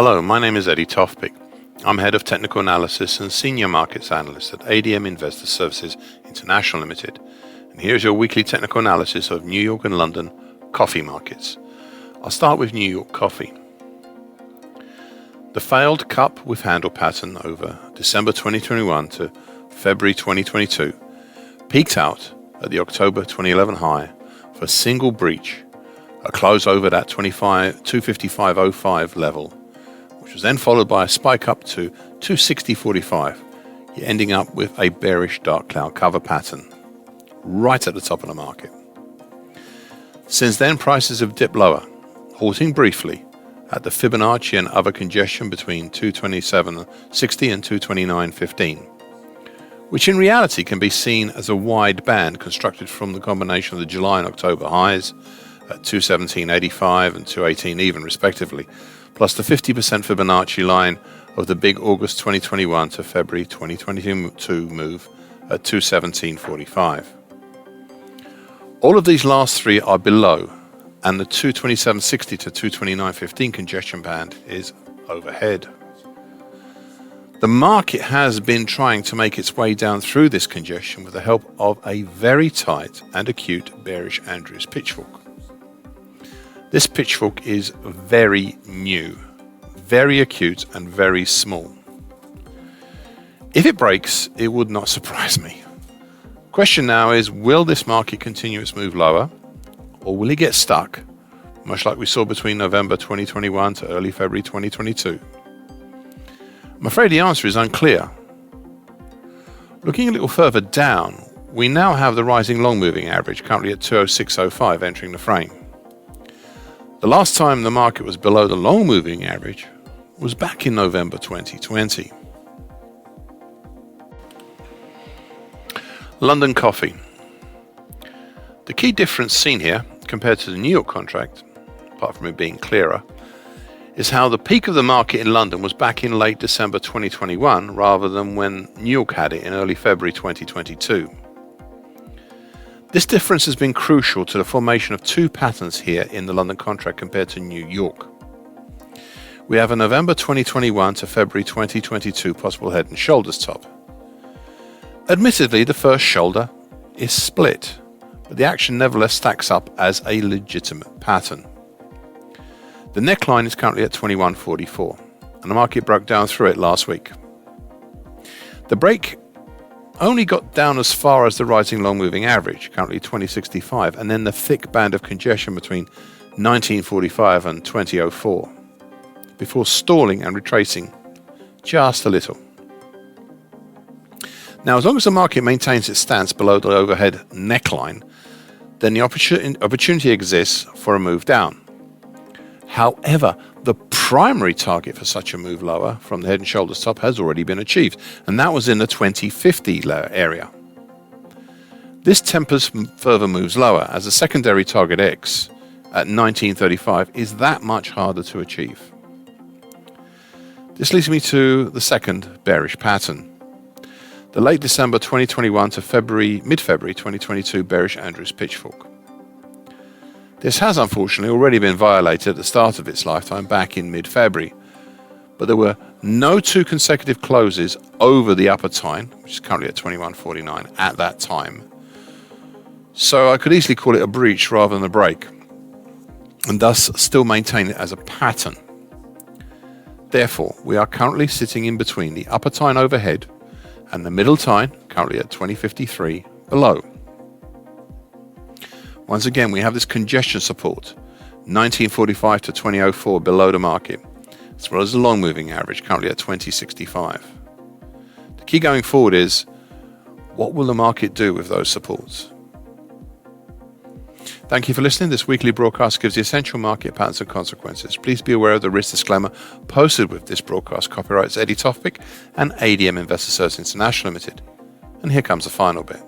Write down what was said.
Hello, my name is Eddie Tofpik. I'm Head of Technical Analysis and Senior Markets Analyst at ADM Investor Services International Limited. And here's your weekly technical analysis of New York and London coffee markets. I'll start with New York coffee. The failed cup with handle pattern over December 2021 to February 2022 peaked out at the October 2011 high for a single breach, a close over that 255.05 level, which was then followed by a spike up to 260.45, ending up with a bearish dark cloud cover pattern right at the top of the market. Since then, prices have dipped lower, halting briefly at the Fibonacci and other congestion between 227.60 and 229.15, which in reality can be seen as a wide band constructed from the combination of the July and October highs at 217.85 and 218 even respectively, plus the 50% Fibonacci line of the big August 2021 to February 2022 move at 217.45. All of these last three are below, and the 227.60 to 229.15 congestion band is overhead. The market has been trying to make its way down through this congestion with the help of a very tight and acute bearish Andrews pitchfork. This pitchfork is very new, very acute and very small. If it breaks, it would not surprise me. Question now is, will this market continue its move lower, or will it get stuck, much like we saw between November 2021 to early February 2022? I'm afraid the answer is unclear. Looking a little further down, we now have the rising long moving average currently at 206.05 entering the frame. The last time the market was below the long moving average was back in November 2020. London coffee. The key difference seen here compared to the New York contract, apart from it being clearer, is how the peak of the market in London was back in late December 2021 rather than when New York had it in early February 2022. This difference has been crucial to the formation of two patterns here in the London contract compared to New York. We have a November 2021 to February 2022 possible head and shoulders top. Admittedly, the first shoulder is split, but the action nevertheless stacks up as a legitimate pattern. The neckline is currently at 21.44, and the market broke down through it last week. The break only got down as far as the rising long moving average, currently 20.65, and then the thick band of congestion between 19.45 and 20.04, before stalling and retracing just a little. Now, as long as the market maintains its stance below the overhead neckline, then the opportunity exists for a move down. However, the primary target for such a move lower from the head and shoulders top has already been achieved, and that was in the 2050 area. This tempers further moves lower, as the secondary target X at 1935 is that much harder to achieve. This leads me to the second bearish pattern, the late December 2021 to mid-February 2022 bearish Andrews pitchfork. This has unfortunately already been violated at the start of its lifetime back in mid-February, but there were no two consecutive closes over the upper time, which is currently at 21.49 at that time. So I could easily call it a breach rather than a break, and thus still maintain it as a pattern. Therefore, we are currently sitting in between the upper time overhead and the middle time, currently at 20.53, below. Once again, we have this congestion support, 19.45 to 20.04 below the market, as well as the long moving average, currently at 20.65. The key going forward is, what will the market do with those supports? Thank you for listening. This weekly broadcast gives the essential market patterns and consequences. Please be aware of the risk disclaimer posted with this broadcast. Copyrights Eddie Tofpik and ADM Investor Services International Limited. And here comes the final bit.